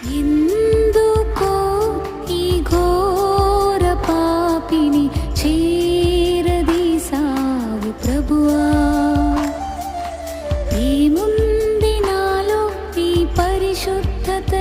ఎందుకో ఈ ఘోర పాపిని చేరదీసావు ప్రభువా. ఏముంది నాలో ఈ పరిశుద్ధత